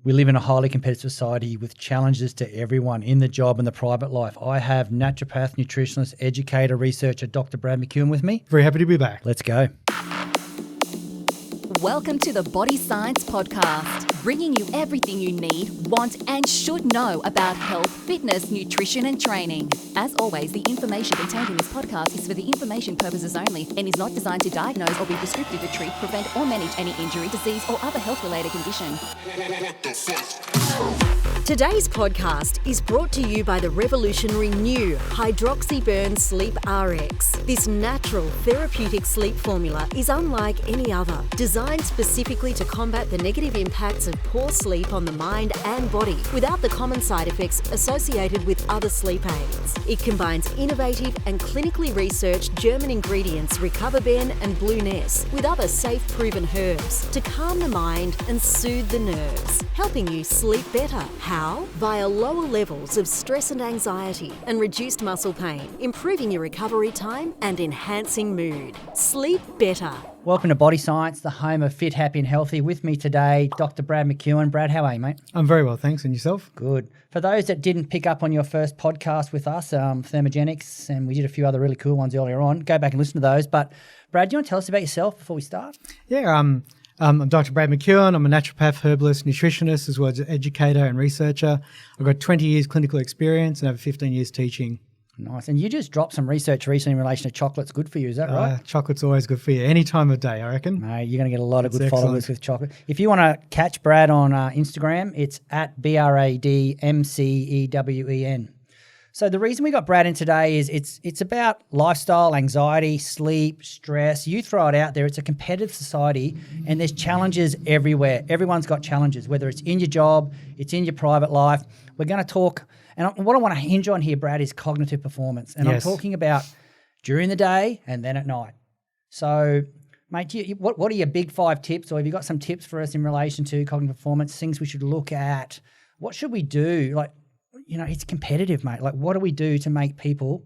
We live in a highly competitive society with challenges to everyone in the job and the private life. I have naturopath, nutritionist, educator, researcher, Dr. Brad McEwen with me. Very happy to be back. Let's go. Welcome to the Body Science Podcast, bringing you everything you need, want, and should know about health, fitness, nutrition, and training. As always, the information contained in this podcast is for the information purposes only and is not designed to diagnose or be prescriptive to treat, prevent, or manage any injury, disease, or other health-related condition. Today's podcast is brought to you by the revolutionary new Hydroxyburn Sleep RX. This natural therapeutic sleep formula is unlike any other, designed specifically to combat the negative impacts of poor sleep on the mind and body without the common side effects associated with other sleep aids. It combines innovative and clinically researched German ingredients Recoverben and Blue Ness with other safe proven herbs to calm the mind and soothe the nerves, helping you sleep better. How? Via lower levels of stress and anxiety and reduced muscle pain, improving your recovery time and enhancing mood. Sleep better. Welcome to Body Science, the home of fit, happy and healthy. With me today, Dr. Brad McEwen. Brad, how are you, mate? I'm very well, thanks. And yourself? Good. For those that didn't pick up on your first podcast with us, Thermogenics, and we did a few other really cool ones earlier on, go back and listen to those. But Brad, do you want to tell us about yourself before we start? Yeah, I'm Dr. Brad McEwen. I'm a naturopath, herbalist, nutritionist, as well as educator and researcher. I've got 20 years clinical experience and over 15 years teaching. Nice. And you just dropped some research recently in relation to chocolate's good for you, is that right? Chocolate's always good for you, any time of day, I reckon. Mate, you're going to get a lot of That's good followers excellent. with chocolate. If you want to catch Brad on Instagram, it's at BradMcewen. So the reason we got Brad in today is it's about lifestyle, anxiety, sleep, stress. You throw it out there. It's a competitive society and there's challenges everywhere. Everyone's got challenges, whether it's in your job, it's in your private life. We're going to talk, and what I want to hinge on here, Brad, is cognitive performance. And Yes. I'm talking about during the day and then at night. So, mate, what are your big 5 tips, or have you got some tips for us in relation to cognitive performance, things we should look at? What should we do? Like, you know, it's competitive, mate. Like, what do we do to make people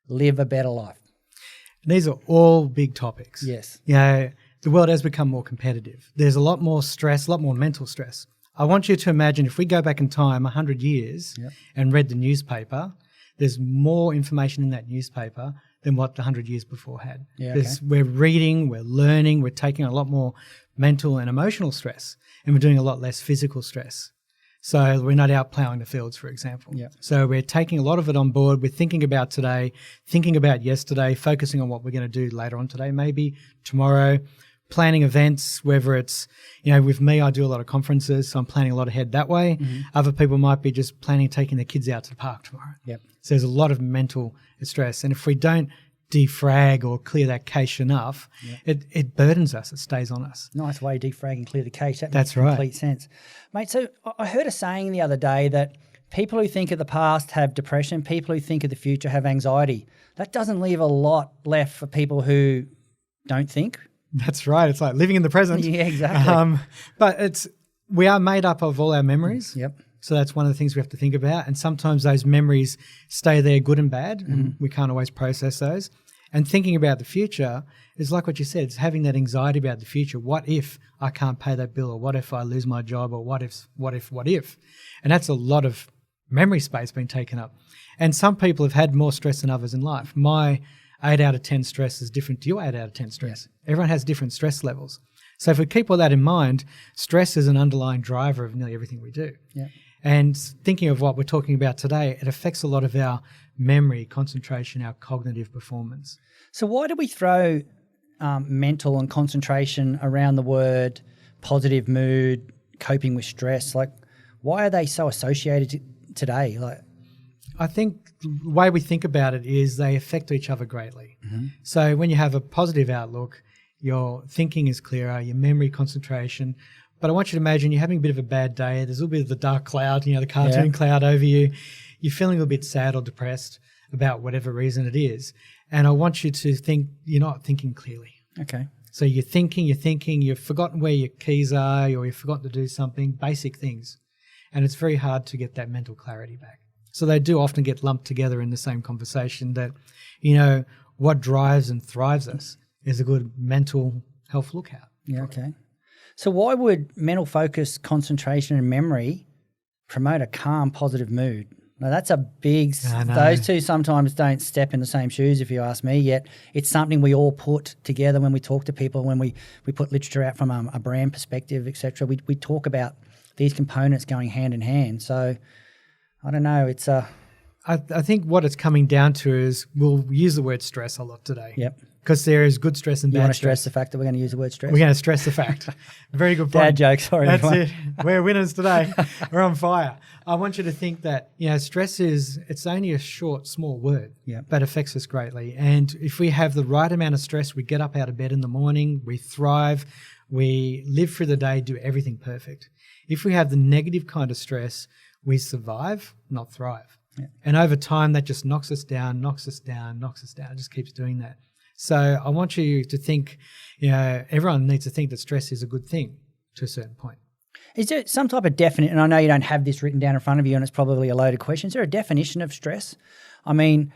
live a better life? These are all big topics. Yes. You know, the world has become more competitive. There's a lot more stress, a lot more mental stress. I want you to imagine if we go back in time 100 years and read the newspaper, there's more information in that newspaper than what the 100 years before had. Yeah, okay. We're reading, we're learning, we're taking a lot more mental and emotional stress, and we're doing a lot less physical stress. So we're not out ploughing the fields, for example. Yeah. So we're taking a lot of it on board. We're thinking about today, thinking about yesterday, focusing on what we're going to do later on today, maybe tomorrow, planning events, whether it's, you know, with me, I do a lot of conferences, so I'm planning a lot ahead that way. Mm-hmm. Other people might be just planning taking their kids out to the park tomorrow. Yep. So there's a lot of mental stress. And if we don't defrag or clear that cache enough, it burdens us, it stays on us. Nice way to defrag and clear the cache. That That's makes right. complete sense. Mate, so I heard a saying the other day that people who think of the past have depression, people who think of the future have anxiety. That doesn't leave a lot left for people who don't think. That's right. It's like living in the present. Yeah, exactly. But we are made up of all our memories. Yep. So that's one of the things we have to think about. And sometimes those memories stay there, good and bad, and we can't always process those. And thinking about the future is like what you said, it's having that anxiety about the future. What if I can't pay that bill, or what if I lose my job, or what if? And that's a lot of memory space being taken up. And some people have had more stress than others in life. My 8 out of 10 stress is different to your 8 out of 10 stress. Everyone has different stress levels. So if we keep all that in mind, stress is an underlying driver of nearly everything we do. Yeah. And thinking of what we're talking about today, it affects a lot of our memory, concentration, our cognitive performance. So why do we throw mental and concentration around the word positive mood, coping with stress? Like, why are they so associated today? Like, I think the way we think about it is they affect each other greatly. So when you have a positive outlook, your thinking is clearer, your memory, concentration. But I want you to imagine you're having a bit of a bad day. There's a little bit of the dark cloud, you know, the cartoon cloud over you. You're feeling a little bit sad or depressed about whatever reason it is. And I want you to think you're not thinking clearly. okay. So you're thinking, you've forgotten where your keys are, or you've forgotten to do something, basic things. And it's very hard to get that mental clarity back. So they do often get lumped together in the same conversation that, you know, what drives and thrives us is a good mental health lookout. Yeah, okay. So why would mental focus, concentration and memory promote a calm, positive mood? Now that's a big, those two sometimes don't step in the same shoes if you ask me, yet it's something we all put together when we talk to people, when we put literature out from a brand perspective, etc. We talk about these components going hand in hand. So I don't know, it's a... I think what it's coming down to is we'll use the word stress a lot today. Yep. Because there is good stress and You bad want to stress. stress the fact that we're going to use the word stress? We're going to stress the fact. Very good point. Dad joke, sorry. That's everyone. it. We're winners today. We're on fire. I want you to think that, stress it's only a short, small word, but affects us greatly. And if we have the right amount of stress, we get up out of bed in the morning, we thrive, we live through the day, do everything perfect. If we have the negative kind of stress, we survive, not thrive. Yeah. And over time, that just knocks us down. It just keeps doing that. So I want you to think, everyone needs to think that stress is a good thing to a certain point. Is there some type of definition, and I know you don't have this written down in front of you and it's probably a loaded question, is there a definition of stress? I mean,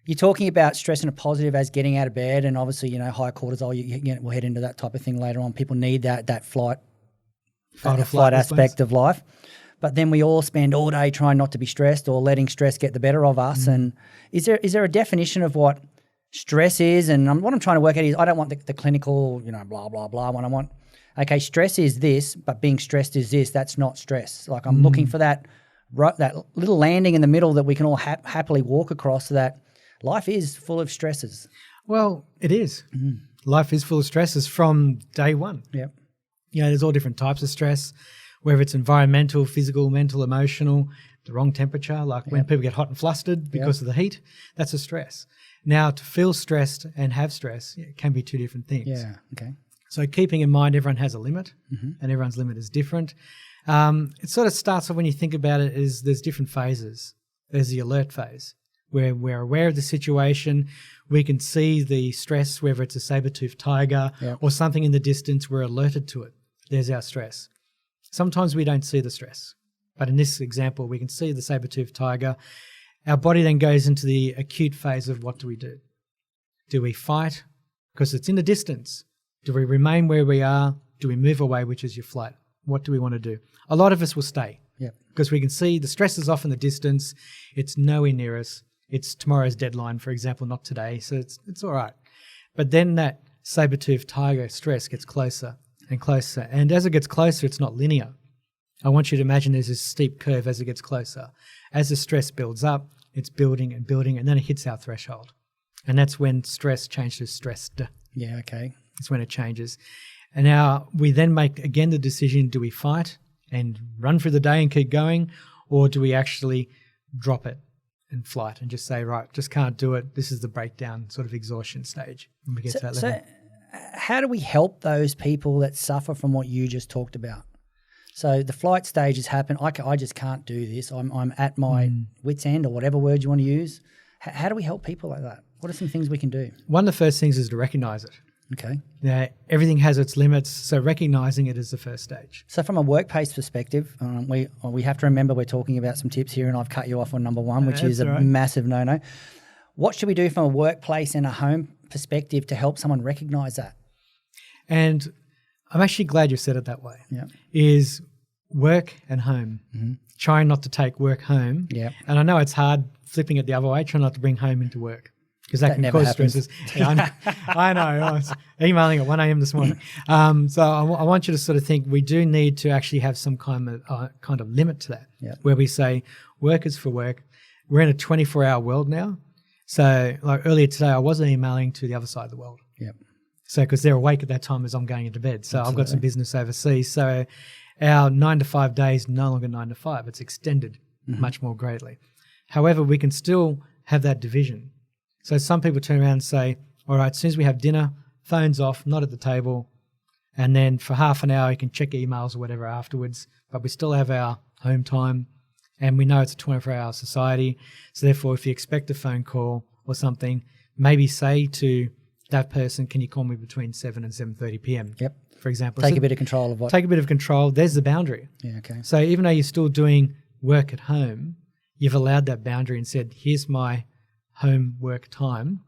you're talking about stress in a positive as getting out of bed and obviously, high cortisol, we'll head into that type of thing later on. People need that flight aspect of life. But then we all spend all day trying not to be stressed or letting stress get the better of us. And is there a definition of what stress is? And what I'm trying to work out is I don't want the clinical, blah, blah, blah. When I want, okay, stress is this, but being stressed is this. That's not stress. Like I'm looking for that little landing in the middle that we can all happily walk across, so that life is full of stresses. Well, it is. Life is full of stresses from day one. Yep. There's all different types of stress, whether it's environmental, physical, mental, emotional, the wrong temperature, like when people get hot and flustered because of the heat, that's a stress. Now, to feel stressed and have stress can be two different things. Yeah, okay. So keeping in mind everyone has a limit and everyone's limit is different. It sort of starts off when you think about it is there's different phases. There's the alert phase where we're aware of the situation. We can see the stress, whether it's a saber-toothed tiger or something in the distance, we're alerted to it. There's our stress. Sometimes we don't see the stress, but in this example, we can see the saber-toothed tiger. Our body then goes into the acute phase of what do we do? Do we fight because it's in the distance? Do we remain where we are? Do we move away, which is your flight? What do we want to do? A lot of us will stay because we can see the stress is off in the distance. It's nowhere near us. It's tomorrow's deadline, for example, not today. So it's all right. But then that saber-toothed tiger stress gets closer and closer. And as it gets closer, it's not linear. I want you to imagine there's this steep curve as it gets closer. As the stress builds up, it's building and building, and then it hits our threshold. And that's when stress changes to stressed. Yeah, okay. That's when it changes. And now we then make, again, the decision, do we fight and run through the day and keep going, or do we actually drop it and flight and just say, right, just can't do it. This is the breakdown sort of exhaustion stage when we get to that level. So how do we help those people that suffer from what you just talked about? So the flight stage has happened. I just can't do this. I'm at my wit's end, or whatever word you want to use. How do we help people like that? What are some things we can do? One of the first things is to recognize it. Okay. Everything has its limits, so recognizing it is the first stage. So from a workplace perspective, we have to remember we're talking about some tips here, and I've cut you off on number one, which is a massive no-no. What should we do from a workplace and a home perspective to help someone recognize that? And I'm actually glad you said it that way. Yeah. Is work and home. Trying not to take work home. Yeah. And I know it's hard flipping it the other way, trying not to bring home into work, because that can cause stresses. Yeah, I know. I was emailing at 1 a.m. this morning. So I want you to sort of think we do need to actually have some kind of limit to that, where we say work is for work. We're in a 24-hour world now. So like earlier today, I wasn't emailing to the other side of the world. Yep. So because they're awake at that time as I'm going into bed. So I've got some business overseas. So our 9 to 5 days no longer 9 to 5. It's extended much more greatly. However, we can still have that division. So some people turn around and say, all right, as soon as we have dinner, phone's off, not at the table. And then for half an hour, you can check emails or whatever afterwards. But we still have our home time. And we know it's a 24-hour society. So therefore, if you expect a phone call or something, maybe say to that person, can you call me between 7 and 7:30 p.m., for example. Take a bit of control of what? Take a bit of control. There's the boundary. Yeah, okay. So even though you're still doing work at home, you've allowed that boundary and said, here's my home work time,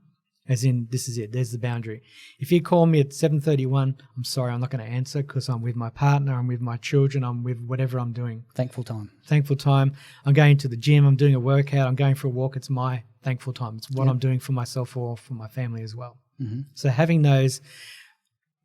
As in, this is it. There's the boundary. If you call me at 7:31, I'm sorry, I'm not going to answer because I'm with my partner, I'm with my children, I'm with whatever I'm doing. Thankful time. Thankful time. I'm going to the gym, I'm doing a workout, I'm going for a walk. It's my thankful time. It's what I'm doing for myself or for my family as well. Mm-hmm. So having those,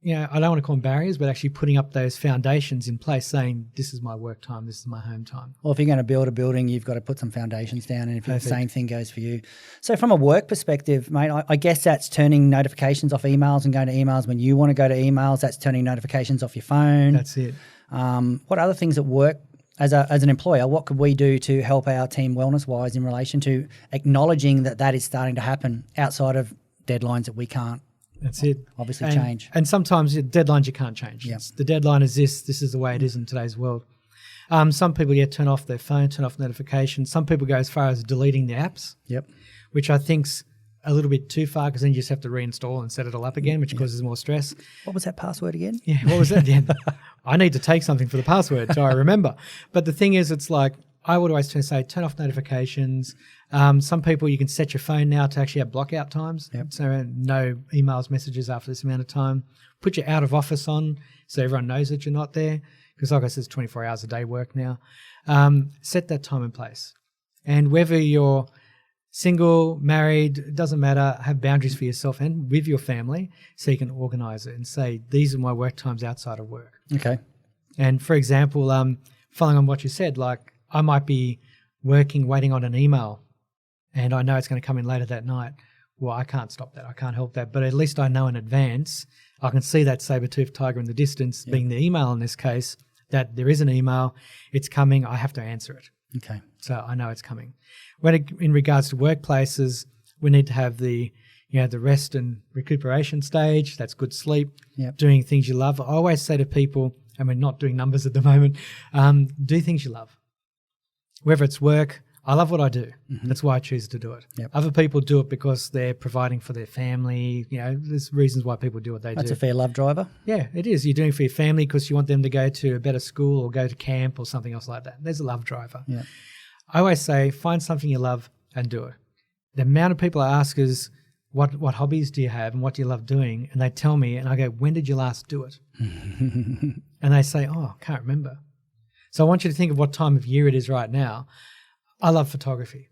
I don't want to call them barriers, but actually putting up those foundations in place, saying this is my work time, this is my home time. Well, if you're going to build a building, you've got to put some foundations down, and if the Perfect. same thing goes for you. So from a work perspective, mate, I guess that's turning notifications off emails and going to emails when you want to go to emails. That's turning notifications off your phone. That's it. What other things at work, as an employer, what could we do to help our team wellness-wise in relation to acknowledging that is starting to happen outside of deadlines that we can't That's it. obviously change? And sometimes deadlines you can't change. Yep. The deadline is this is the way it is in today's world. Some people turn off their phone, turn off notifications. Some people go as far as deleting the apps, Yep. which I think's a little bit too far because then you just have to reinstall and set it all up again, which causes more stress. What was that password again? Yeah, what was that? Yeah. I need to take something for the password so I remember. But the thing is, it's like I would always say turn off notifications. Some people, you can set your phone now to actually have blockout times. Yep. So no emails, messages after this amount of time. Put your out of office on so everyone knows that you're not there. Because like I said, it's 24 hours a day work now. Set that time in place. And whether you're single, married, it doesn't matter, have boundaries for yourself and with your family so you can organise it and say, these are my work times outside of work. Okay. And for example, following on what you said, like I might be working, waiting on an email, and I know it's going to come in later that night. Well, I can't stop that. I can't help that. But at least I know in advance, I can see that saber-toothed tiger in the distance, being the email in this case, that there is an email, it's coming, I have to answer it. Okay. So I know it's coming. In regards to workplaces, we need to have the rest and recuperation stage. That's good sleep, Yep. doing things you love. I always say to people, and we're not doing numbers at the moment, do things you love. Whether it's work, I love what I do. Mm-hmm. That's why I choose to do it. Yep. Other people do it because they're providing for their family. There's reasons why people do what they do. That's a fair love driver. Yeah, it is. You're doing it for your family because you want them to go to a better school or go to camp or something else like that. There's a love driver. Yeah. I always say, find something you love and do it. The amount of people I ask is, what hobbies do you have and what do you love doing? And they tell me, and I go, when did you last do it? And they say, I can't remember. So I want you to think of what time of year it is right now. I love photography.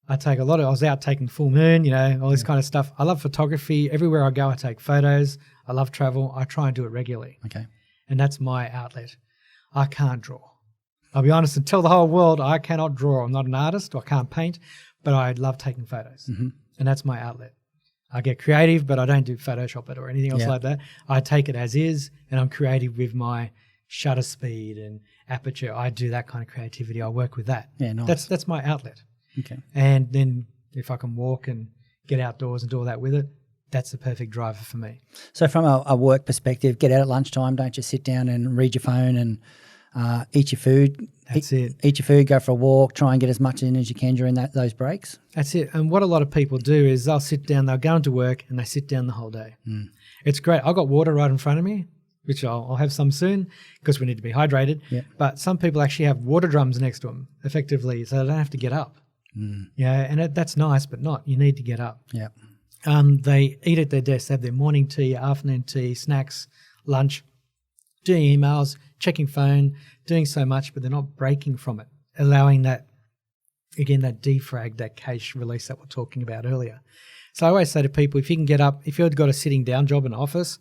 I was out taking full moon, all this kind of stuff. I love photography. Everywhere I go, I take photos. I love travel. I try and do it regularly. Okay. And that's my outlet. I can't draw. I'll be honest and tell the whole world I cannot draw. I'm not an artist. I can't paint, but I love taking photos. Mm-hmm. And that's my outlet. I get creative, but I don't do Photoshop it or anything else like that. I take it as is, and I'm creative with my shutter speed and aperture. I do that kind of creativity. I work with that. Yeah, nice. That's my outlet. Okay. And then if I can walk and get outdoors and do all that with it, that's the perfect driver for me. So from a work perspective, get out at lunchtime. Don't just sit down and read your phone and eat your food. That's it. Eat your food, go for a walk, try and get as much in as you can during those breaks. That's it. And what a lot of people do is they'll sit down, they'll go into work and they sit down the whole day. Mm. It's great. I've got water right in front of me, which I'll have some soon because we need to be hydrated. Yep. But some people actually have water drums next to them effectively so they don't have to get up. Mm. Yeah, and that's nice, but not. You need to get up. Yeah. They eat at their desk. They have their morning tea, afternoon tea, snacks, lunch, doing emails, checking phone, doing so much, but they're not breaking from it, allowing that, again, that defrag, that cache release that we're talking about earlier. So I always say to people, if you can get up, if you've got a sitting down job in an office,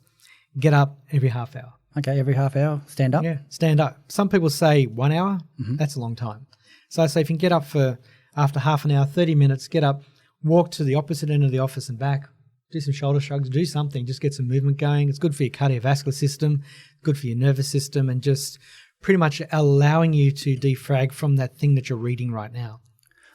get up every half hour. Okay, every half hour, stand up? Yeah, stand up. Some people say 1 hour. Mm-hmm. That's a long time. So I say if you can get up for after half an hour, 30 minutes, get up, walk to the opposite end of the office and back, do some shoulder shrugs, do something, just get some movement going. It's good for your cardiovascular system, good for your nervous system, and just pretty much allowing you to defrag from that thing that you're reading right now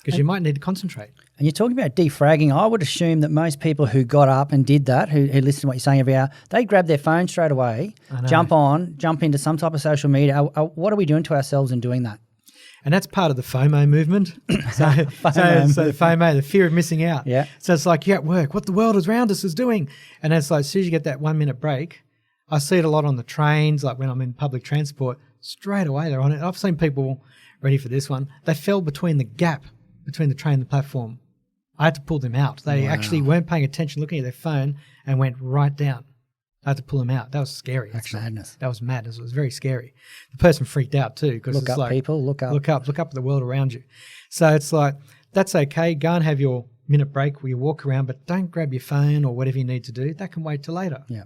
because you might need to concentrate. And you're talking about defragging. I would assume that most people who got up and did that, who listened to what you're saying every hour, they grab their phone straight away, jump into some type of social media. What are we doing to ourselves in doing that? And that's part of the FOMO movement. So FOMO, the fear of missing out. Yeah. So it's like you're at work, what the world around us is doing. And it's like as soon as you get that 1 minute break, I see it a lot on the trains, like when I'm in public transport, straight away they're on it. I've seen people, ready for this one, they fell between the gap between the train and the platform. I had to pull them out. They actually weren't paying attention, looking at their phone, and went right down. I had to pull them out. That was scary. That's madness. That was madness. It was very scary. The person freaked out too, because Look it's up, like, people. Look up. look up at the world around you. So it's like, that's okay. Go and have your minute break where you walk around, but don't grab your phone or whatever you need to do. That can wait till later. Yeah.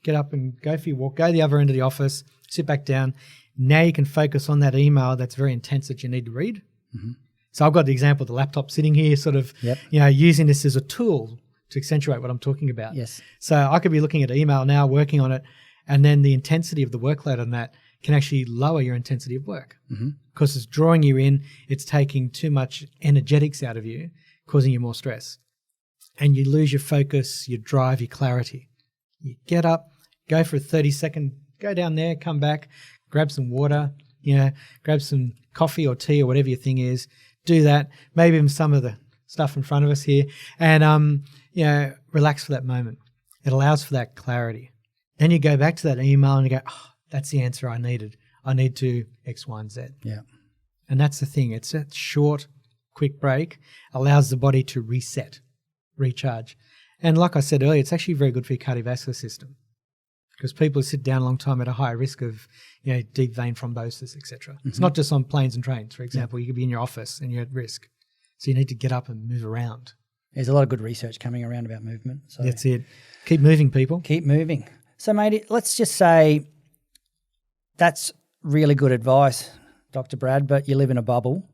Get up and go for your walk. Go to the other end of the office. Sit back down. Now you can focus on that email that's very intense that you need to read. Mm-hmm. So I've got the example of the laptop sitting here, sort of, using this as a tool to accentuate what I'm talking about. Yes. So I could be looking at email now, working on it, and then the intensity of the workload on that can actually lower your intensity of work because it's drawing you in. It's taking too much energetics out of you, causing you more stress. And you lose your focus, your drive, your clarity. You get up, go for a 30-second, go down there, come back, grab some water, grab some coffee or tea or whatever your thing is. Do that. Maybe even some of the stuff in front of us here. And, relax for that moment. It allows for that clarity. Then you go back to that email and you go, oh, that's the answer I needed. I need to X, Y, and Z. Yeah. And that's the thing. It's a short, quick break, allows the body to reset, recharge. And like I said earlier, it's actually very good for your cardiovascular system because people who sit down a long time at a higher risk of deep vein thrombosis, etc. It's not just on planes and trains, for example. You could be in your office and you're at risk. So you need to get up and move around. There's a lot of good research coming around about movement. So that's it. Keep moving, people. Keep moving. So, mate, let's just say that's really good advice, Dr. Brad, but you live in a bubble.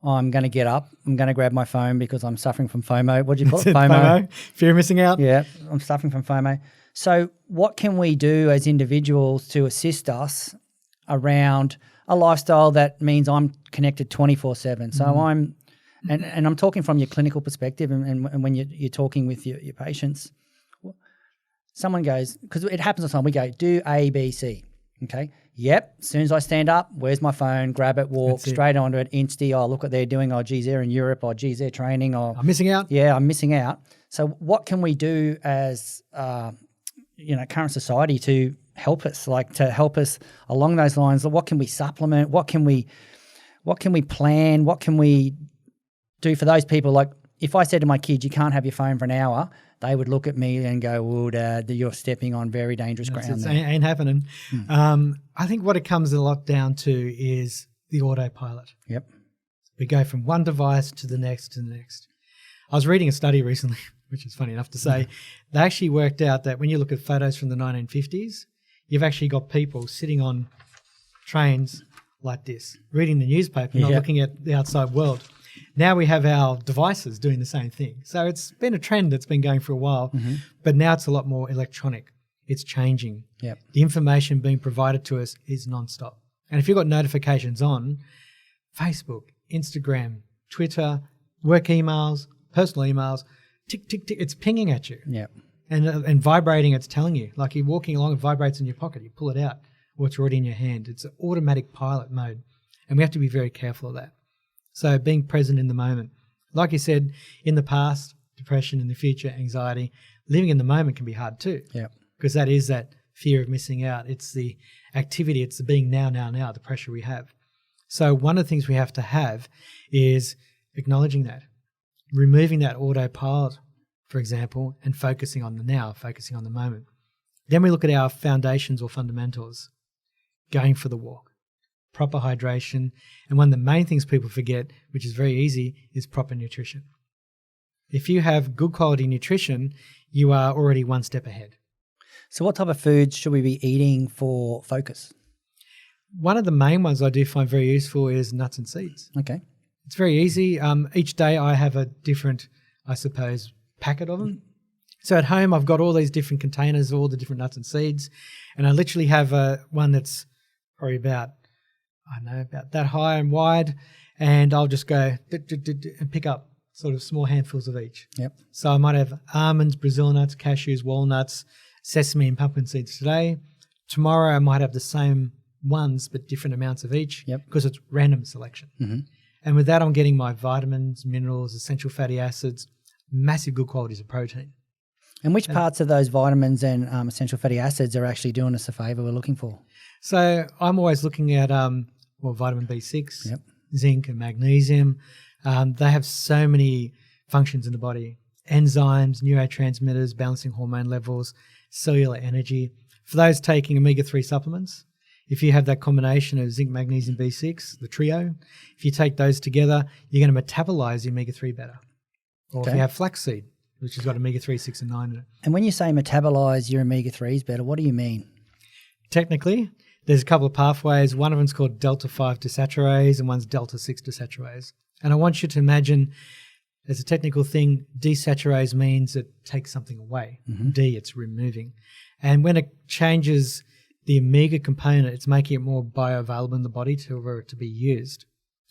I'm going to get up. I'm going to grab my phone because I'm suffering from FOMO. What do you call it? FOMO. Fear of missing out. Yeah, I'm suffering from FOMO. So what can we do as individuals to assist us around a lifestyle that means I'm connected 24/7? So I'm and I'm talking from your clinical perspective and when you're talking with your patients, someone goes, because it happens all the time, we go, do A, B, C. Okay. Yep. As soon as I stand up, where's my phone? Grab it, walk straight onto it, Insta. Oh, look what they're doing. Oh, geez, they're in Europe. Oh, geez, they're training. Or I'm missing out. Yeah, I'm missing out. So what can we do as current society to help us? Like to help us along those lines. What can we supplement? What can we plan? What can we do for those people? Like if I said to my kids, you can't have your phone for an hour, they would look at me and go, well, Dad, you're stepping on very dangerous ground there. Ain't happening. I think what it comes a lot down to is the autopilot. Yep. We go from one device to the next to the next. I was reading a study recently, which is funny enough to say. They actually worked out that when you look at photos from the 1950s, you've actually got people sitting on trains like this, reading the newspaper, not looking at the outside world. Now we have our devices doing the same thing. So it's been a trend that's been going for a while, but now it's a lot more electronic. It's changing. Yep. The information being provided to us is nonstop. And if you've got notifications on, Facebook, Instagram, Twitter, work emails, personal emails, tick, tick, tick, it's pinging at you. Yep. And vibrating, it's telling you. Like you're walking along, it vibrates in your pocket, you pull it out, or it's already in your hand. It's an automatic pilot mode. And we have to be very careful of that. So being present in the moment. Like you said, in the past, depression, in the future, anxiety, living in the moment can be hard too. Yeah. Because that is that fear of missing out. It's the activity, it's the being now, the pressure we have. So one of the things we have to have is acknowledging that, removing that autopilot, for example, and focusing on the now, focusing on the moment. Then we look at our foundations or fundamentals, going for the walk, proper hydration, and one of the main things people forget, which is very easy, is proper nutrition. If you have good quality nutrition, you are already one step ahead. So what type of foods should we be eating for focus? One of the main ones I do find very useful is nuts and seeds. Okay. It's very easy. Each day I have a different, I suppose, packet of them. So at home I've got all these different containers, all the different nuts and seeds, and I literally have one that's probably about that high and wide, and I'll just go and pick up sort of small handfuls of each. Yep. So I might have almonds, Brazil nuts, cashews, walnuts, sesame and pumpkin seeds today. Tomorrow I might have the same ones but different amounts of each because it's random selection. Mm-hmm. And with that I'm getting my vitamins, minerals, essential fatty acids, massive good qualities of protein. And which parts of those vitamins and essential fatty acids are actually doing us a favour we're looking for? So I'm always looking at vitamin B6, zinc and magnesium. They have so many functions in the body. Enzymes, neurotransmitters, balancing hormone levels, cellular energy. For those taking omega-3 supplements, if you have that combination of zinc, magnesium, B6, the trio, if you take those together, you're going to metabolize the omega-3 better. Or if you have flaxseed, which has got omega-3, 6 and 9 in it. And when you say metabolize your omega-3s better, what do you mean? Technically, there's a couple of pathways. One of them is called delta-5 desaturase and one's delta-6 desaturase. And I want you to imagine, as a technical thing, desaturase means it takes something away. D, it's removing. And when it changes the omega component, it's making it more bioavailable in the body for it to be used.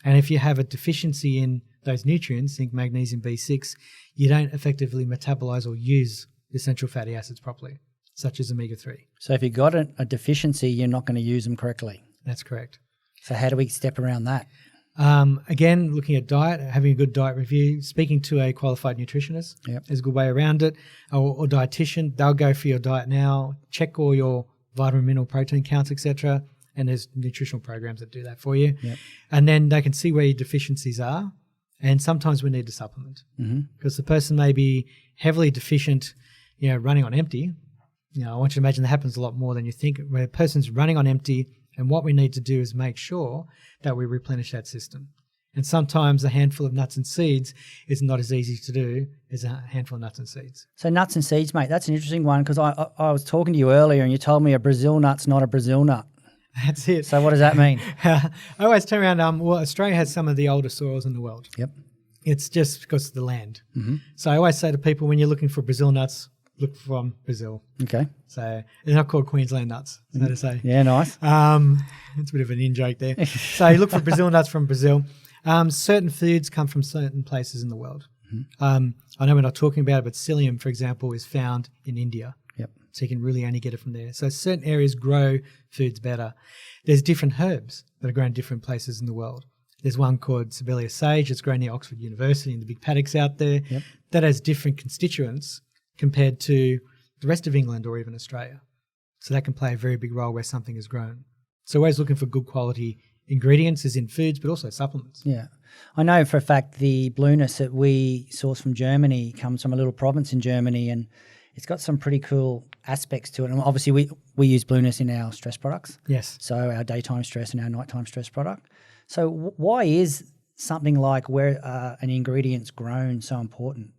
And if you have a deficiency in those nutrients, zinc, magnesium, B6, you don't effectively metabolize or use the essential fatty acids properly, such as omega-3. So if you've got a deficiency, you're not going to use them correctly. That's correct. So how do we step around that? Again, looking at diet, having a good diet review, speaking to a qualified nutritionist is a good way around it, or dietitian. They'll go for your diet now, check all your vitamin, mineral, protein counts, etc. And there's nutritional programs that do that for you. And then they can see where your deficiencies are. And sometimes we need to supplement because the person may be heavily deficient, running on empty. I want you to imagine that happens a lot more than you think, where a person's running on empty, and what we need to do is make sure that we replenish that system. And sometimes a handful of nuts and seeds is not as easy to do as a handful of nuts and seeds. So nuts and seeds, mate, that's an interesting one because I was talking to you earlier and you told me a Brazil nut's not a Brazil nut. That's it. So what does that mean? I always turn around, Australia has some of the oldest soils in the world. It's just because of the land. So I always say to people, when you're looking for Brazil nuts, look from Brazil. Okay. So they're not called Queensland nuts, so to say. Yeah, nice. It's a bit of an in-joke there. So you look for Brazil nuts from Brazil. Certain foods come from certain places in the world. I know we're not talking about it, but psyllium, for example, is found in India. So you can really only get it from there. So certain areas grow foods better. There's different herbs that are grown in different places in the world. There's one called Sibelia sage. It's grown near Oxford University in the big paddocks out there. That has different constituents compared to the rest of England or even Australia. So that can play a very big role where something is grown. So always looking for good quality ingredients is in foods, but also supplements. Yeah. I know for a fact the blueness that we source from Germany comes from a little province in Germany, and it's got some pretty cool aspects to it. And obviously we use blueness in our stress products. Yes. So our daytime stress and our nighttime stress product. So why is something like where an ingredient's grown so important?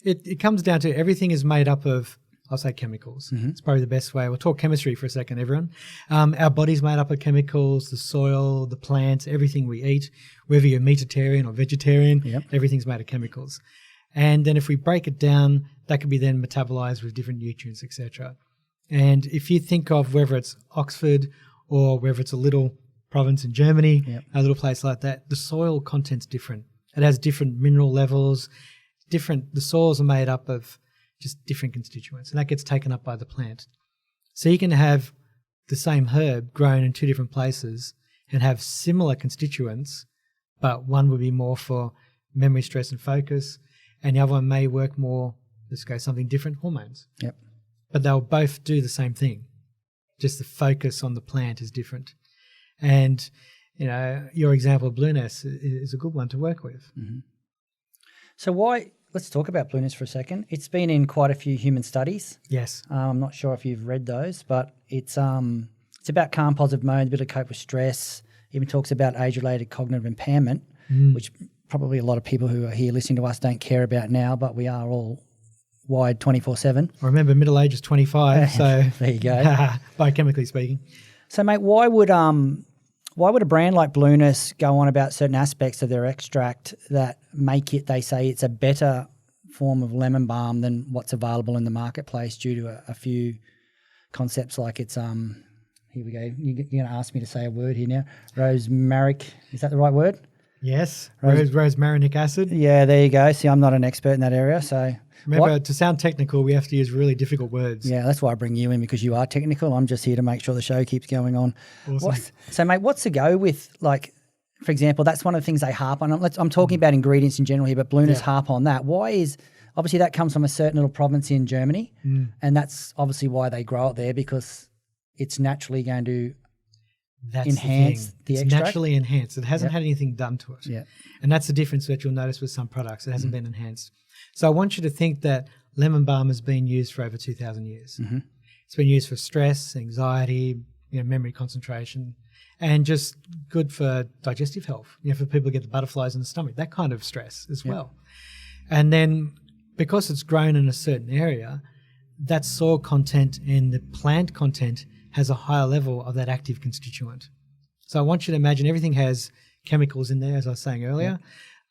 It comes down to everything is made up of, I'll say, chemicals. It's probably the best way. We'll talk chemistry for a second, everyone. Our body's made up of chemicals, the soil, the plants, everything we eat, whether you're meatitarian or vegetarian, everything's made of chemicals. And then if we break it down, that can be then metabolized with different nutrients, etc. And if you think of whether it's Oxford or whether it's a little province in Germany, a little place like that, the soil content's different. It has different mineral levels, the soils are made up of just different constituents, and that gets taken up by the plant. So you can have the same herb grown in two different places and have similar constituents, but one would be more for memory, stress and focus, and the other one may work more, let's go something different, hormones. But they'll both do the same thing, just the focus on the plant is different. And, your example of blueness is a good one to work with. So let's talk about blueness for a second. It's been in quite a few human studies. Yes. I'm not sure if you've read those, but it's about calm, positive modes, ability to cope with stress. Even talks about age-related cognitive impairment, which probably a lot of people who are here listening to us don't care about now, but we are all wired 24/7. I remember middle age is 25, so there you go. Biochemically speaking. So, mate, why would a brand like Blueness go on about certain aspects of their extract that make it, they say, it's a better form of lemon balm than what's available in the marketplace due to a few concepts like it's here we go. You're going to ask me to say a word here now. Rosmarinic, is that the right word? Yes, rosmarinic acid. Yeah, there you go. See, I'm not an expert in that area, so... Remember, to sound technical, we have to use really difficult words. Yeah, that's why I bring you in, because you are technical. I'm just here to make sure the show keeps going on. Awesome. So, mate, what's the go with, like, for example, that's one of the things they harp on. I'm talking about ingredients in general here, but Blueness harp on that. Why is, obviously that comes from a certain little province in Germany, and that's obviously why they grow it there, because it's naturally going to That's enhance the it's extract? naturally enhanced. It hasn't had anything done to it. Yeah. And that's the difference that you'll notice with some products. It hasn't been enhanced. So I want you to think that lemon balm has been used for over 2,000 years. Mm-hmm. It's been used for stress, anxiety, memory, concentration, and just good for digestive health. For people who get the butterflies in the stomach, that kind of stress as well. And then because it's grown in a certain area, that soil content and the plant content has a higher level of that active constituent. So I want you to imagine everything has chemicals in there, as I was saying earlier,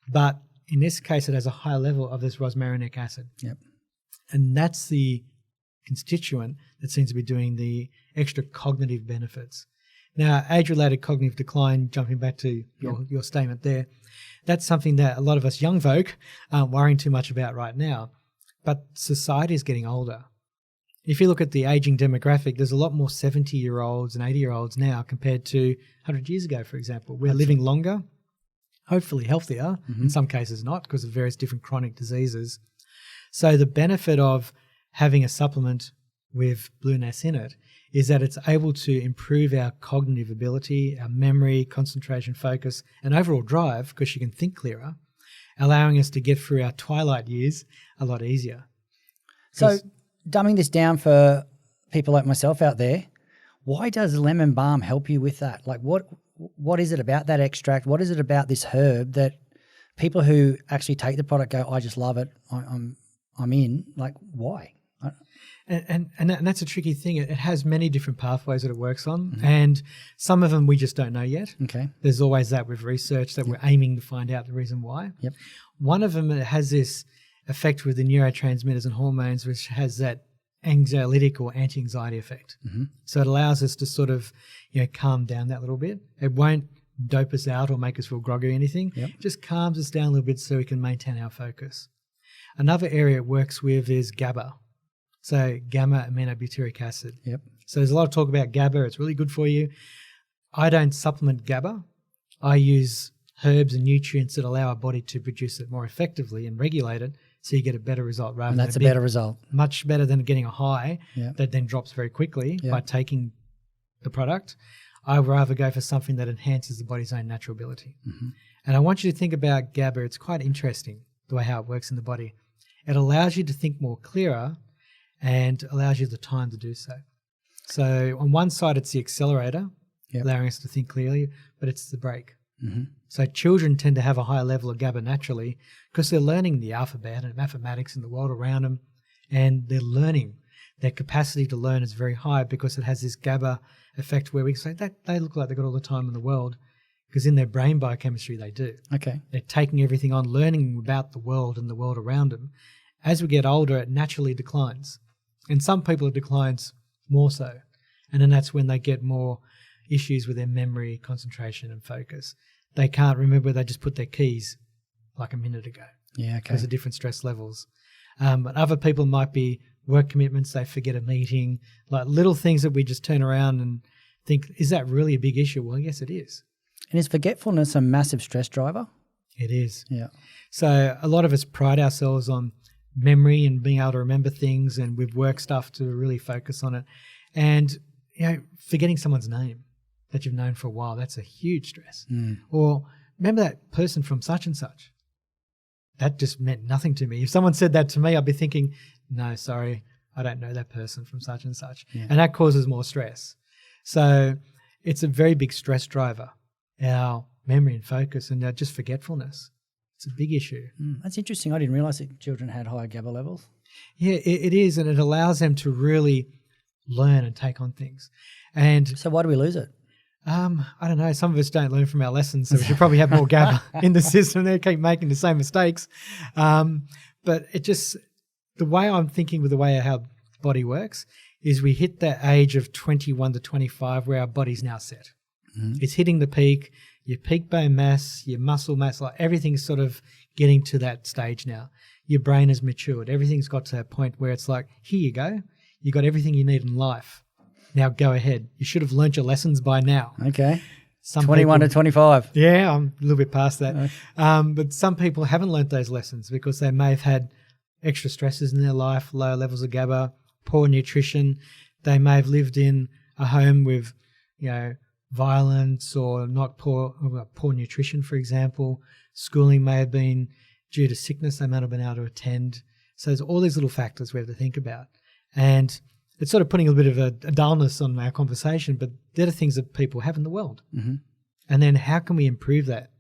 but in this case, it has a higher level of this rosmarinic acid. Yep. And that's the constituent that seems to be doing the extra cognitive benefits. Now, age-related cognitive decline, jumping back to your statement there, that's something that a lot of us young folk aren't worrying too much about right now. But society is getting older. If you look at the aging demographic, there's a lot more 70-year-olds and 80-year-olds now compared to 100 years ago, for example. We're living longer, hopefully healthier, in some cases not, because of various different chronic diseases. So the benefit of having a supplement with Blue Ness in it is that it's able to improve our cognitive ability, our memory, concentration, focus, and overall drive, because you can think clearer, allowing us to get through our twilight years a lot easier. So dumbing this down for people like myself out there, why does lemon balm help you with that? Like what is it about that extract? What is it about this herb that people who actually take the product go, I just love it, I'm in? Like, why? And that's a tricky thing. It has many different pathways that it works on, and some of them we just don't know yet. Okay. There's always that with research that we're aiming to find out the reason why. Yep. One of them, it has this effect with the neurotransmitters and hormones, which has that anxiolytic or anti-anxiety effect. So it allows us to sort of, calm down that little bit. It won't dope us out or make us feel groggy or anything. Yep. It just calms us down a little bit so we can maintain our focus. Another area it works with is GABA. So gamma-aminobutyric acid. Yep. So there's a lot of talk about GABA. It's really good for you. I don't supplement GABA. I use herbs and nutrients that allow our body to produce it more effectively and regulate it, so you get a better result rather And than that's a better result. much better than getting a high Yeah. that then drops very quickly Yeah. by taking the product. I would rather go for something that enhances the body's own natural ability. And I want you to think about GABA. It's quite interesting the way how it works in the body. It allows you to think more clearer and allows you the time to do so. So on one side, it's the accelerator, allowing us to think clearly, but it's the brake. So children tend to have a higher level of GABA naturally because they're learning the alphabet and mathematics and the world around them, and they're learning. Their capacity to learn is very high because it has this GABA effect where we say that they look like they've got all the time in the world, because in their brain biochemistry they do. Okay. They're taking everything on, learning about the world and the world around them. As we get older, it naturally declines. And some people it declines more so. And then that's when they get more issues with their memory, concentration, and focus. They can't remember they just put their keys like a minute ago. Yeah, okay. Because of different stress levels. But other people might be work commitments, they forget a meeting, like little things that we just turn around and think, is that really a big issue? Well, yes, it is. And is forgetfulness a massive stress driver? It is. Yeah. So a lot of us pride ourselves on memory and being able to remember things, and with work stuff to really focus on it. And, forgetting someone's name that you've known for a while, that's a huge stress. Or remember that person from such and such. That just meant nothing to me. If someone said that to me, I'd be thinking, no, sorry, I don't know that person from such and such. Yeah. And that causes more stress. So it's a very big stress driver, our memory and focus, and just forgetfulness. It's a big issue. That's interesting. I didn't realise that children had higher GABA levels. Yeah, it is, and it allows them to really learn and take on things. And So why do we lose it? I don't know. Some of us don't learn from our lessons, so we should probably have more GABA in the system. They keep making the same mistakes. But it just, the way I'm thinking with the way how the body works is we hit that age of 21 to 25 where our body's now set. It's hitting the peak, your peak bone mass, your muscle mass, like everything's sort of getting to that stage now. Your brain has matured. Everything's got to that point where it's like, here you go. You got everything you need in life. Now go ahead. You should have learnt your lessons by now. Okay. Some 21 people, to 25. Yeah, I'm a little bit past that. But some people haven't learnt those lessons because they may have had extra stresses in their life, lower levels of GABA, poor nutrition. They may have lived in a home with, violence or not poor nutrition, for example. Schooling may have been due to sickness, they might have been able to attend. So there's all these little factors we have to think about. And it's sort of putting a bit of a dullness on our conversation, but they're the things that people have in the world. Mm-hmm. And then how can we improve that?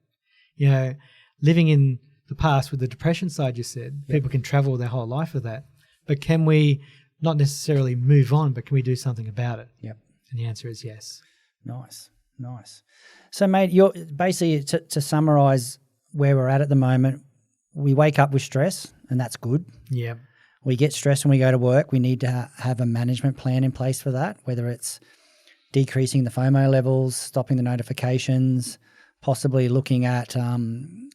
You know, living in the past with the depression side, you said, people can travel their whole life with that. But can we not necessarily move on, but can we do something about it? Yep. And the answer is yes. Nice. So, mate, you're basically, to summarise where we're at the moment, we wake up with stress, and that's good. Yeah. We get stressed when we go to work. We need to have a management plan in place for that, whether it's decreasing the FOMO levels, stopping the notifications, possibly looking at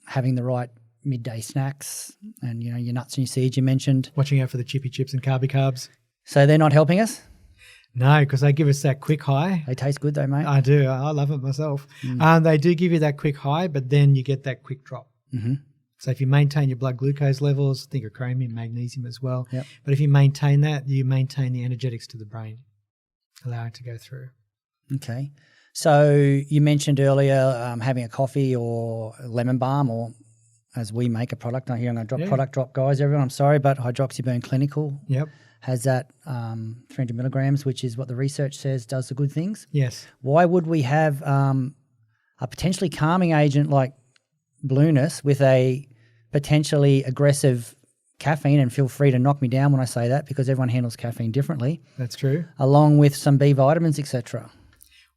having the right midday snacks and, your nuts and your seeds you mentioned. Watching out for the chippy chips and carby carbs. So they're not helping us? No, because they give us that quick high. They taste good though, mate. I do. I love it myself. They do give you that quick high, but then you get that quick drop. Mm-hmm. So if you maintain your blood glucose levels, think of chromium, magnesium as well. Yep. But if you maintain that, you maintain the energetics to the brain, allow it to go through. Okay. So you mentioned earlier having a coffee or a lemon balm, or as we make a product. I hear I'm going to product drop, guys, everyone. I'm sorry, but Hydroxyburn Clinical has that 300 milligrams, which is what the research says does the good things. Yes. Why would we have a potentially calming agent like blueness with a potentially aggressive caffeine, and feel free to knock me down when I say that because everyone handles caffeine differently. That's true. Along with some B vitamins, etc.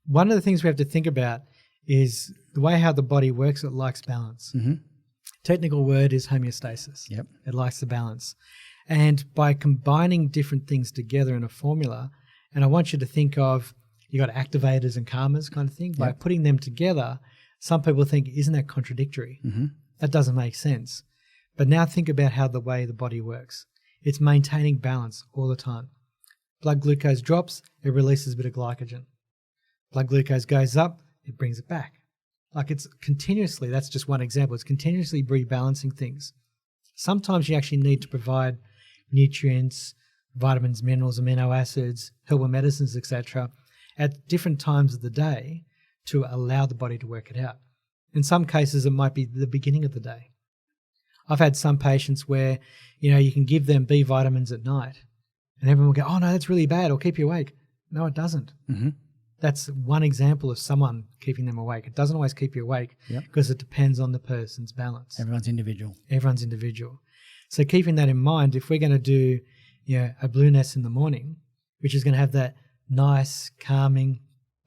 One of the things we have to think about is the way how the body works. It likes balance. Mm-hmm. Technical word is homeostasis. Yep. It likes the balance. And by combining different things together in a formula, and I want you to think of, you got activators and calmers kind of thing. By putting them together, some people think, isn't that contradictory? Mm-hmm. That doesn't make sense. But now think about how the way the body works. It's maintaining balance all the time. Blood glucose drops, it releases a bit of glycogen. Blood glucose goes up, it brings it back. Like it's continuously, that's just one example, it's continuously rebalancing things. Sometimes you actually need to provide nutrients, vitamins, minerals, amino acids, herbal medicines, etc., at different times of the day to allow the body to work it out. In some cases, it might be the beginning of the day. I've had some patients where, you can give them B vitamins at night and everyone will go, oh no, that's really bad, it'll keep you awake. No, it doesn't. Mm-hmm. That's one example of someone keeping them awake. It doesn't always keep you awake because it depends on the person's balance. Everyone's individual. So keeping that in mind, if we're going to do a blueness in the morning, which is going to have that nice, calming,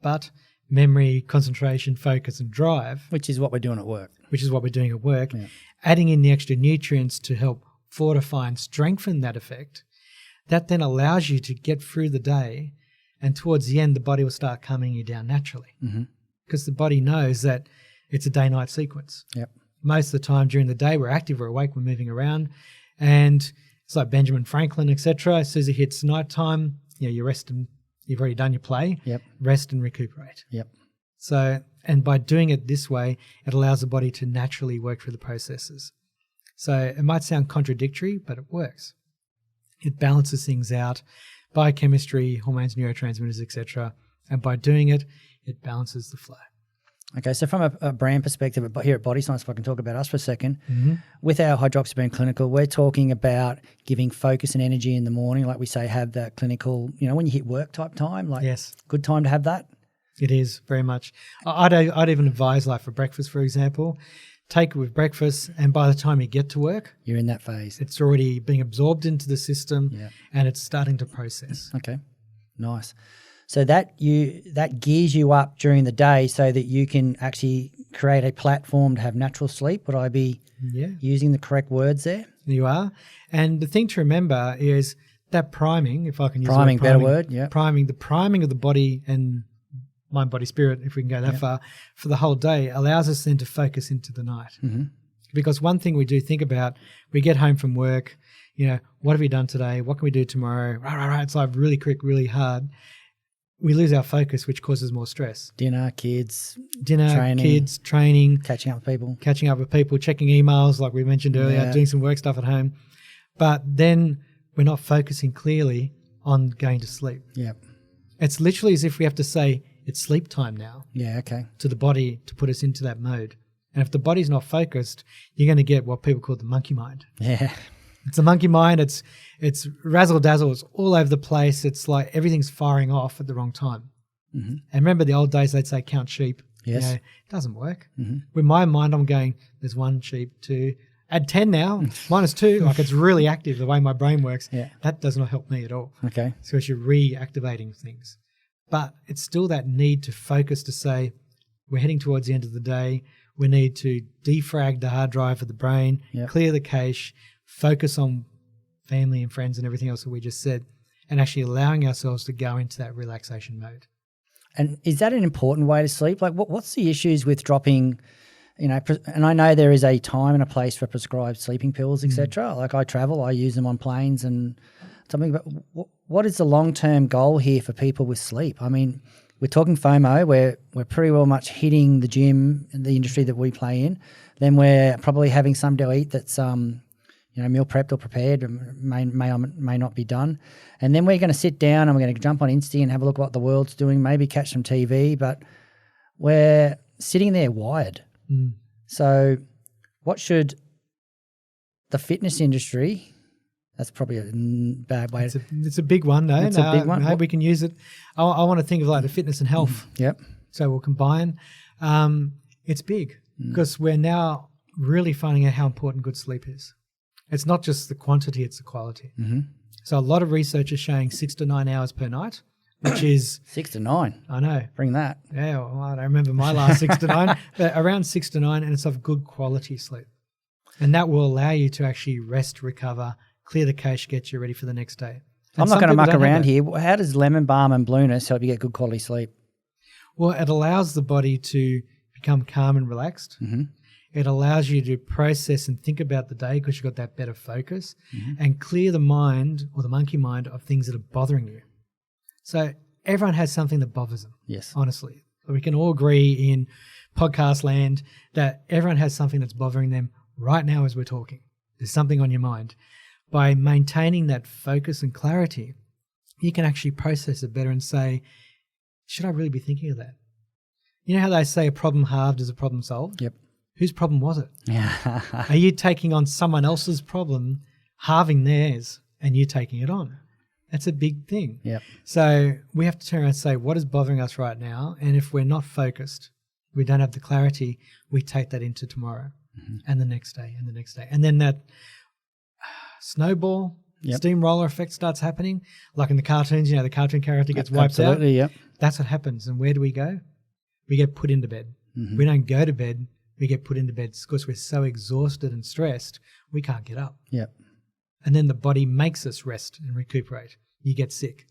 but memory, concentration, focus and drive. Which is what we're doing at work. Yeah. Adding in the extra nutrients to help fortify and strengthen that effect, that then allows you to get through the day, and towards the end, the body will start calming you down naturally because the body knows that it's a day-night sequence. Yep. Most of the time during the day, we're active, we're awake, we're moving around, and it's like Benjamin Franklin, etc. As soon as it hits nighttime, you rest and you've already done your play. Yep. Rest and recuperate. Yep. So, and by doing it this way, it allows the body to naturally work through the processes. So it might sound contradictory, but it works. It balances things out, biochemistry, hormones, neurotransmitters, etc. And by doing it, it balances the flow. Okay, so from a brand perspective, here at Body Science, if I can talk about us for a second, with our Hydroxyburn Clinical, we're talking about giving focus and energy in the morning, like we say, have that clinical, when you hit work type time, good time to have that. It is, very much. I'd even advise, like for breakfast, for example, take it with breakfast, and by the time you get to work, you're in that phase. It's already being absorbed into the system and it's starting to process. Okay, nice. So that gears you up during the day so that you can actually create a platform to have natural sleep. Would I be using the correct words there? You are. And the thing to remember is that priming, if I can use priming, the word priming, better word, yeah. The priming of the body and mind, body, spirit, if we can go that far, for the whole day allows us then to focus into the night. Mm-hmm. Because one thing we do think about, we get home from work, what have we done today? What can we do tomorrow? It's like really quick, really hard. We lose our focus, which causes more stress. Dinner, kids, training, catching up with people, checking emails, like we mentioned earlier, doing some work stuff at home. But then we're not focusing clearly on going to sleep. Yep. It's literally as if we have to say, It's sleep time now Yeah, okay. to the body to put us into that mode. And if the body's not focused, you're going to get what people call the monkey mind. Yeah. It's a monkey mind. It's razzle dazzle. It's all over the place. It's like everything's firing off at the wrong time. Mm-hmm. And remember the old days, they'd say count sheep. Yes. It doesn't work. Mm-hmm. With my mind, I'm going, there's 1 sheep, 2, add 10 now, -2. Like it's really active the way my brain works. Yeah. That does not help me at all. Okay. So you're reactivating things. But it's still that need to focus to say, we're heading towards the end of the day. We need to defrag the hard drive of the brain, clear the cache, focus on family and friends and everything else that we just said, and actually allowing ourselves to go into that relaxation mode. And is that an important way to sleep? Like, what's the issues with dropping, and I know there is a time and a place for prescribed sleeping pills, etc. Like I travel, I use them on planes and something, but what is the long-term goal here for people with sleep? I mean, we're talking FOMO, we're pretty well much hitting the gym and the industry that we play in. Then we're probably having something to eat that's meal prepped or prepared, may or may not be done. And then we're going to sit down and we're going to jump on Insta and have a look at what the world's doing, maybe catch some TV, but we're sitting there wired. So what should the fitness industry, that's probably a bad way. It's a big one, though. It's a big one. I hope we can use it. I want to think of like the fitness and health. Yep. So we'll combine. It's big because we're now really finding out how important good sleep is. It's not just the quantity, it's the quality. Mm-hmm. So a lot of research is showing 6 to 9 hours per night, which is 6 to 9. I know. Bring that. Yeah, well, I don't remember my last 6 to 9, but around 6 to 9, and it's of good quality sleep. And that will allow you to actually rest, recover, clear the cache, get you ready for the next day. And I'm not going to muck around here. How does lemon balm and blueness help you get good quality sleep? Well, it allows the body to become calm and relaxed. Mm-hmm. It allows you to process and think about the day because you've got that better focus and clear the mind or the monkey mind of things that are bothering you. So everyone has something that bothers them. Yes. Honestly. We can all agree in podcast land that everyone has something that's bothering them right now as we're talking. There's something on your mind. By maintaining that focus and clarity, you can actually process it better and say, should I really be thinking of that? You know how they say a problem halved is a problem solved? Yep. Whose problem was it? Yeah. Are you taking on someone else's problem, halving theirs, and you taking it on? That's a big thing. Yep. So we have to turn around and say, what is bothering us right now? And if we're not focused, we don't have the clarity, we take that into tomorrow and the next day and the next day. And then that snowball, steamroller effect starts happening. Like in the cartoons, the cartoon character gets wiped out. Absolutely, yep. That's what happens. And where do we go? We get put into bed. We don't go to bed. We get put into bed because we're so exhausted and stressed, we can't get up. Yep. And then the body makes us rest and recuperate. You get sick.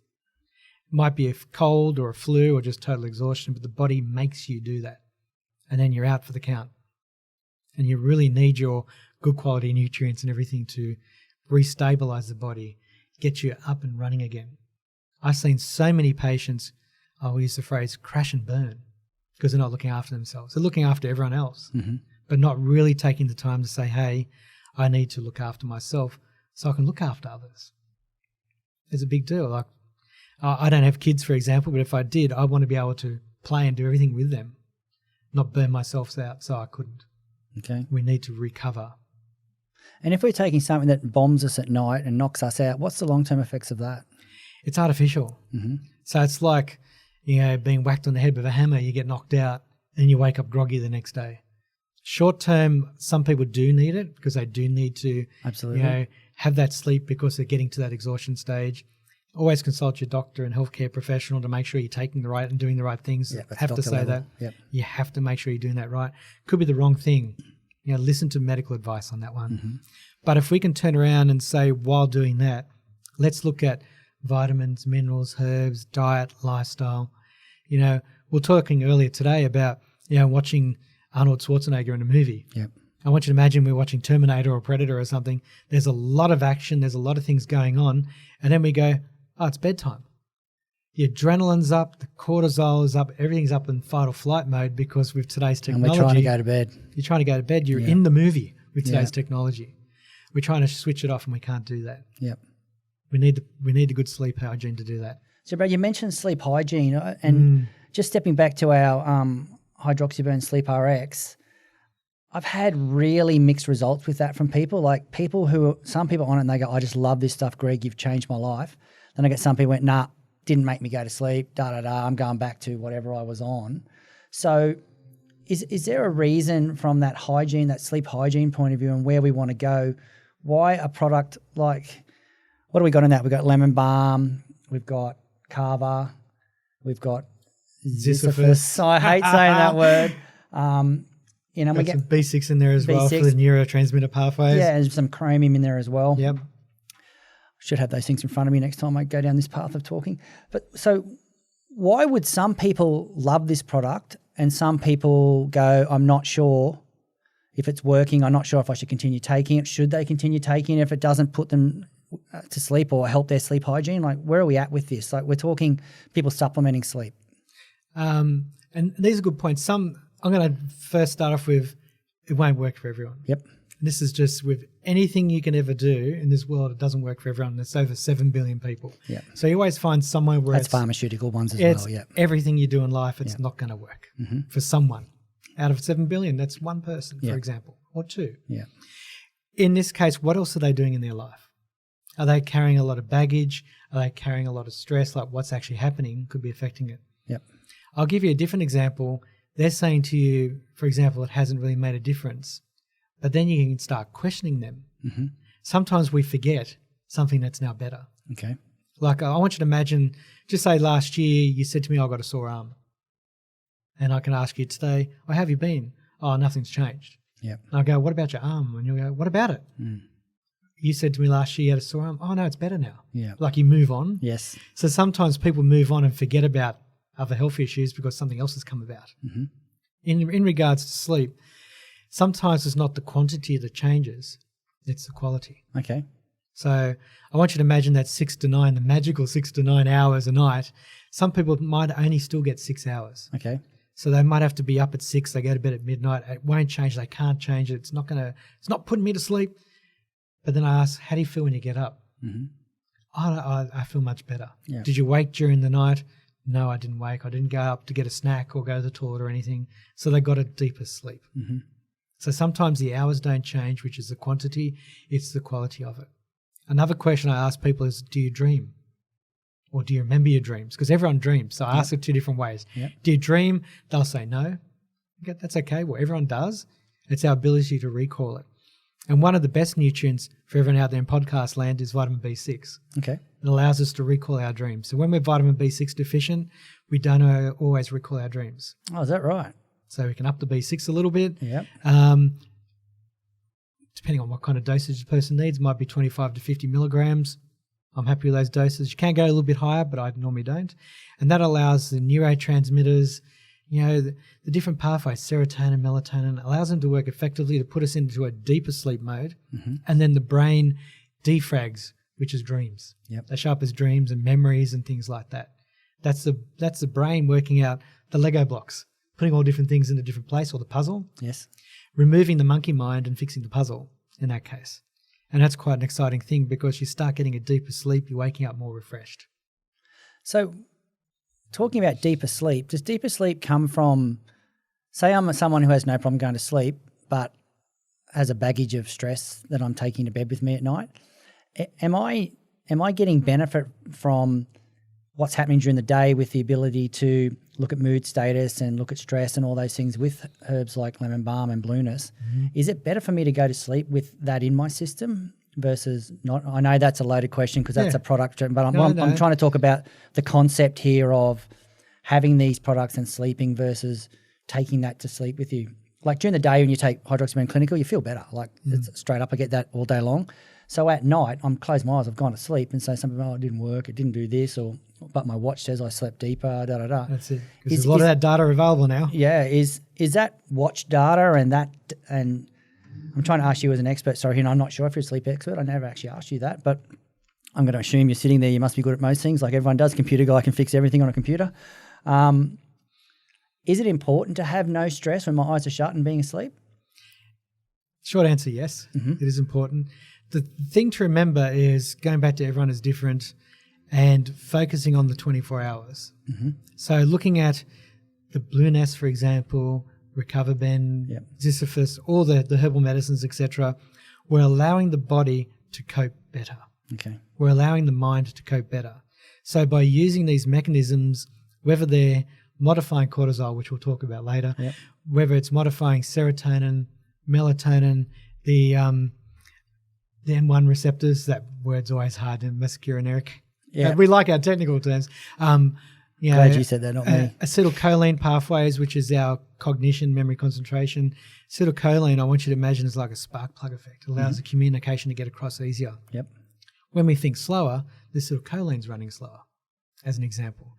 It might be a cold or a flu or just total exhaustion, but the body makes you do that. And then you're out for the count. And you really need your good quality nutrients and everything to restabilize the body, get you up and running again. I've seen so many patients, I'll use the phrase crash and burn, because they're not looking after themselves. They're looking after everyone else, but not really taking the time to say, hey, I need to look after myself so I can look after others. It's a big deal. Like, I don't have kids, for example, but if I did, I want to be able to play and do everything with them, not burn myself out so I couldn't. Okay. We need to recover. And if we're taking something that bombs us at night and knocks us out, what's the long-term effects of that? It's artificial. So it's like, being whacked on the head with a hammer, you get knocked out and you wake up groggy the next day. Short term, some people do need it because they do need to have that sleep because they're getting to that exhaustion stage. Always consult your doctor and healthcare professional to make sure you're taking the right and doing the right things. Have to say that. Yep. You have to make sure you're doing that right. Could be the wrong thing. Listen to medical advice on that one. But if we can turn around and say, while doing that, let's look at vitamins, minerals, herbs, diet, lifestyle. We're talking earlier today about, watching Arnold Schwarzenegger in a movie. Yep. I want you to imagine we're watching Terminator or Predator or something. There's a lot of action. There's a lot of things going on. And then we go, oh, it's bedtime. The adrenaline's up. The cortisol is up. Everything's up in fight or flight mode because with today's technology. And we're trying to go to bed. You're trying to go to bed. You're in the movie with today's technology. We're trying to switch it off and we can't do that. Yep. We need the good sleep hygiene to do that. So, Brad, you mentioned sleep hygiene, and just stepping back to our hydroxyburn sleep RX, I've had really mixed results with that from people. Like some people on it and they go, I just love this stuff, Greg, you've changed my life. Then I get some people went, nah, didn't make me go to sleep, I'm going back to whatever I was on. So is there a reason from that hygiene, that sleep hygiene point of view and where we want to go, why a product like, what do we got in that? We've got lemon balm, we've got kava, we've got Ziziphus. I hate saying that word. We get some B6 in there as well for the neurotransmitter pathways. Yeah, there's some chromium in there as well. Yep. Should have those things in front of me next time I go down this path of talking. But so why would some people love this product and some people go, I'm not sure if it's working, I'm not sure if I should continue taking it. Should they continue taking it if it doesn't put them to sleep or help their sleep hygiene? Like, where are we at with this? Like, we're talking people supplementing sleep. And these are good points. I'm going to first start off with, it won't work for everyone. Yep. And this is just with anything you can ever do in this world, it doesn't work for everyone. There's over 7 billion people. Yep. So you always find somewhere where that's pharmaceutical ones as well. Yeah. Everything you do in life, it's not going to work for someone. Out of 7 billion, that's one person, for example, or two. Yeah. In this case, what else are they doing in their life? Are they carrying a lot of baggage? Are they carrying a lot of stress? Like, what's actually happening could be affecting it. Yep. I'll give you a different example. They're saying to you, for example, it hasn't really made a difference, but then you can start questioning them. Mm-hmm. Sometimes we forget something that's now better. Okay. Like, I want you to imagine, just say last year you said to me, I've got a sore arm. And I can ask you today, how have you been? Oh, nothing's changed. Yep. And I go, what about your arm? And you'll go, what about it? Mm. You said to me last year you had a sore arm. Oh, no, it's better now. Yeah. Like, you move on. Yes. So sometimes people move on and forget about other health issues because something else has come about. Mm-hmm. In regards to sleep, sometimes it's not the quantity that changes, it's the quality. Okay. So I want you to imagine that 6 to 9, the magical 6 to 9 hours a night. Some people might only still get 6 hours. Okay. So they might have to be up at 6, they go to bed at midnight. It won't change, they can't change it. It's not putting me to sleep. But then I ask, how do you feel when you get up? Mm-hmm. I feel much better. Yeah. Did you wake during the night? No, I didn't wake. I didn't go up to get a snack or go to the toilet or anything. So they got a deeper sleep. Mm-hmm. So sometimes the hours don't change, which is the quantity, it's the quality of it. Another question I ask people is, do you dream? Or do you remember your dreams? Because everyone dreams. So I ask it 2 different ways. Yep. Do you dream? They'll say no. Okay, that's okay. Well, everyone does. It's our ability to recall it. And one of the best nutrients for everyone out there in podcast land is vitamin B6. Okay. It allows us to recall our dreams. So when we're vitamin B6 deficient, we don't always recall our dreams. Oh, is that right? So we can up the B6 a little bit. Yep. Depending on what kind of dosage the person needs, might be 25 to 50 milligrams. I'm happy with those doses. You can go a little bit higher, but I normally don't. And that allows the neurotransmitters, the different pathways, serotonin, melatonin, allows them to work effectively to put us into a deeper sleep mode. Mm-hmm. And then the brain defrags, which is dreams. Yep. They show up as dreams and memories and things like that. That's the brain working out the Lego blocks, putting all different things in a different place, or the puzzle. Yes. Removing the monkey mind and fixing the puzzle in that case. And that's quite an exciting thing because you start getting a deeper sleep, you're waking up more refreshed. So talking about deeper sleep, does deeper sleep come from, say I'm someone who has no problem going to sleep but has a baggage of stress that I'm taking to bed with me at night? Am I getting benefit from what's happening during the day with the ability to look at mood status and look at stress and all those things with herbs like lemon balm and blueness? Mm-hmm. Is it better for me to go to sleep with that in my system versus not? I know that's a loaded question because that's a product, but I'm trying to talk about the concept here of having these products and sleeping versus taking that to sleep with you. Like during the day when you take hydroxyburn clinical, you feel better. Like it's straight up, I get that all day long. So at night, I'm closed my eyes, I've gone to sleep, and say something, it didn't work, it didn't do this, but my watch says I slept deeper, da-da-da. That's it. Because there's a lot of that data available now. Yeah, is that watch data and I'm trying to ask you as an expert, sorry, I'm not sure if you're a sleep expert, I never actually asked you that, but I'm going to assume you're sitting there, you must be good at most things, like everyone does, computer guy can fix everything on a computer. Is it important to have no stress when my eyes are shut and being asleep? Short answer, yes. Mm-hmm. It is important. The thing to remember is, going back to everyone is different, and focusing on the 24 hours. So looking at the blue nest, for example, Recoverben, Ziziphus, all the herbal medicines, etc., we're allowing the body to cope better. Okay. We're allowing the mind to cope better. So by using these mechanisms, whether they're modifying cortisol, which we'll talk about later, whether it's modifying serotonin, melatonin, the M1 receptors, that word's always hard, and mescarineric. Yeah. We like our technical terms. Glad you said that, not me. Acetylcholine pathways, which is our cognition, memory, concentration. Acetylcholine, I want you to imagine, is like a spark plug effect. It allows the communication to get across easier. Yep. When we think slower, the acetylcholine's running slower, as an example.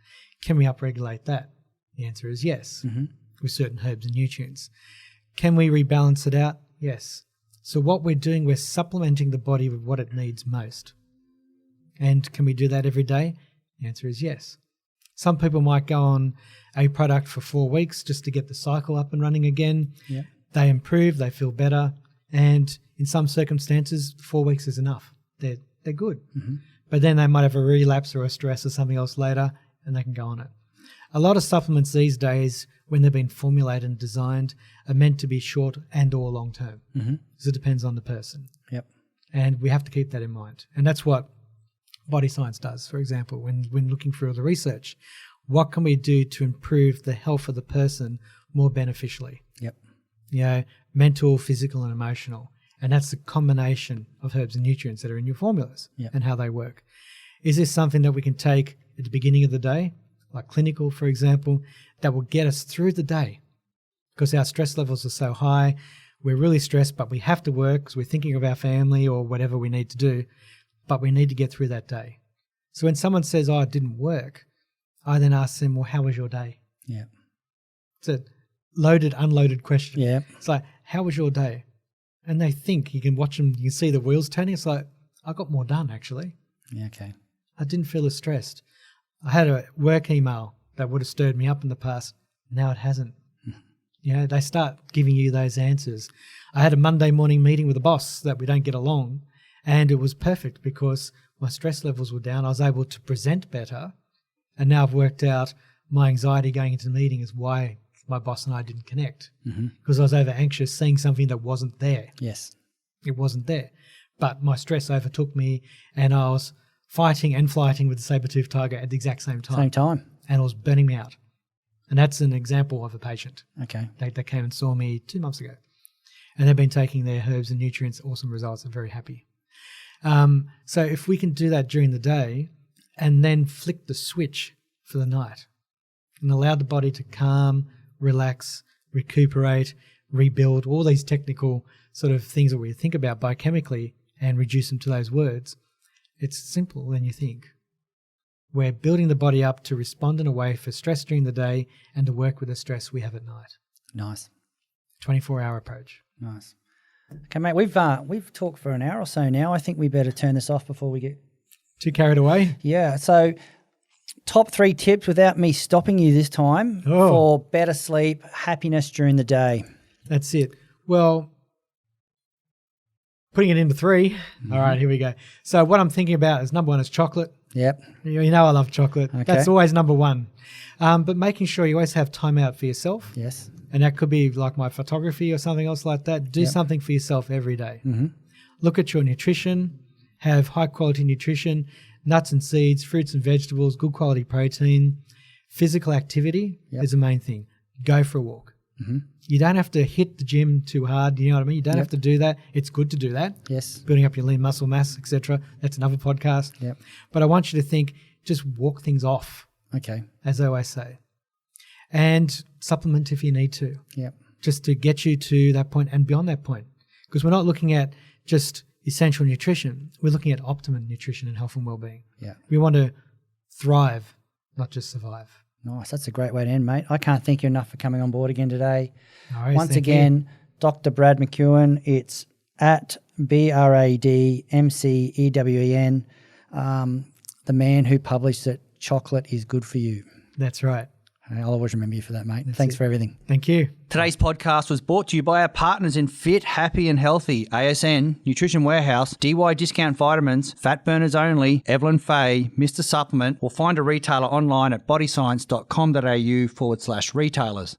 Can we upregulate that? The answer is yes, with certain herbs and nutrients. Can we rebalance it out? Yes. So what we're doing, we're supplementing the body with what it needs most. And can we do that every day? The answer is yes. Some people might go on a product for 4 weeks just to get the cycle up and running again. Yeah. They improve, they feel better, and in some circumstances, 4 weeks is enough. They're good. But then they might have a relapse or a stress or something else later, and they can go on it. A lot of supplements these days, when they've been formulated and designed, are meant to be short and or long term. Because it depends on the person. Yep. And we have to keep that in mind. And that's what body science does, for example, when looking through all the research. What can we do to improve the health of the person more beneficially? Yep. You know, mental, physical, and emotional. And that's the combination of herbs and nutrients that are in your formulas and how they work. Is this something that we can take at the beginning of the day, like clinical, for example, that will get us through the day? Because our stress levels are so high, we're really stressed, but we have to work because we're thinking of our family or whatever we need to do, but we need to get through that day. So when someone says, oh, it didn't work, I then ask them, well, how was your day? Yeah. It's a loaded, unloaded question. Yeah. It's like, how was your day? And they think, you can watch them, you can see the wheels turning. It's like, I got more done, actually. Yeah, okay. I didn't feel as stressed. I had a work email that would have stirred me up in the past. Now it hasn't. You know, they start giving you those answers. I had a Monday morning meeting with a boss that we don't get along, and it was perfect because my stress levels were down. I was able to present better, and now I've worked out my anxiety going into the meeting is why my boss and I didn't connect, because I was over anxious seeing something that wasn't there. Yes. It wasn't there. But my stress overtook me, and I was fighting and flighting with the saber-toothed tiger at the exact same time. Same time. And it was burning me out. And that's an example of a patient. Okay. They came and saw me 2 months ago. And they've been taking their herbs and nutrients, awesome results, I'm very happy. So if we can do that during the day and then flick the switch for the night and allow the body to calm, relax, recuperate, rebuild, all these technical sort of things that we think about biochemically and reduce them to those words, it's simple than you think. We're building the body up to respond in a way for stress during the day and to work with the stress we have at night. Nice. 24-hour approach. Nice. Okay, mate, we've talked for an hour or so now. I think we better turn this off before we get too carried away. Yeah. So top 3 tips without me stopping you this time for better sleep, happiness during the day. That's it. Well, putting it into 3. All right, here we go. So what I'm thinking about is number 1 is chocolate. Yep. You know I love chocolate. Okay. That's always number 1. But making sure you always have time out for yourself. Yes. And that could be like my photography or something else like that. Do something for yourself every day. Look at your nutrition. Have high-quality nutrition, nuts and seeds, fruits and vegetables, good quality protein. Physical activity is the main thing. Go for a walk. You don't have to hit the gym too hard. You know what I mean? You don't have to do that. It's good to do that. Yes. Building up your lean muscle mass, etc. That's another podcast. Yep. But I want you to think, just walk things off. Okay. As I always say. And supplement if you need to. Yep. Just to get you to that point and beyond that point. Because we're not looking at just essential nutrition. We're looking at optimum nutrition and health and well-being. Yeah. We want to thrive, not just survive. Nice. That's a great way to end, mate. I can't thank you enough for coming on board again today. No worries, Once again, Dr. Brad McEwen. It's at BRADMCEWEN, the man who published that chocolate is good for you. That's right. I'll always remember you for that, mate. Thanks for everything. Thank you. Today's podcast was brought to you by our partners in Fit, Happy and Healthy, ASN, Nutrition Warehouse, DY Discount Vitamins, Fat Burners Only, Evelyn Faye, Mr. Supplement, or find a retailer online at bodyscience.com.au/retailers.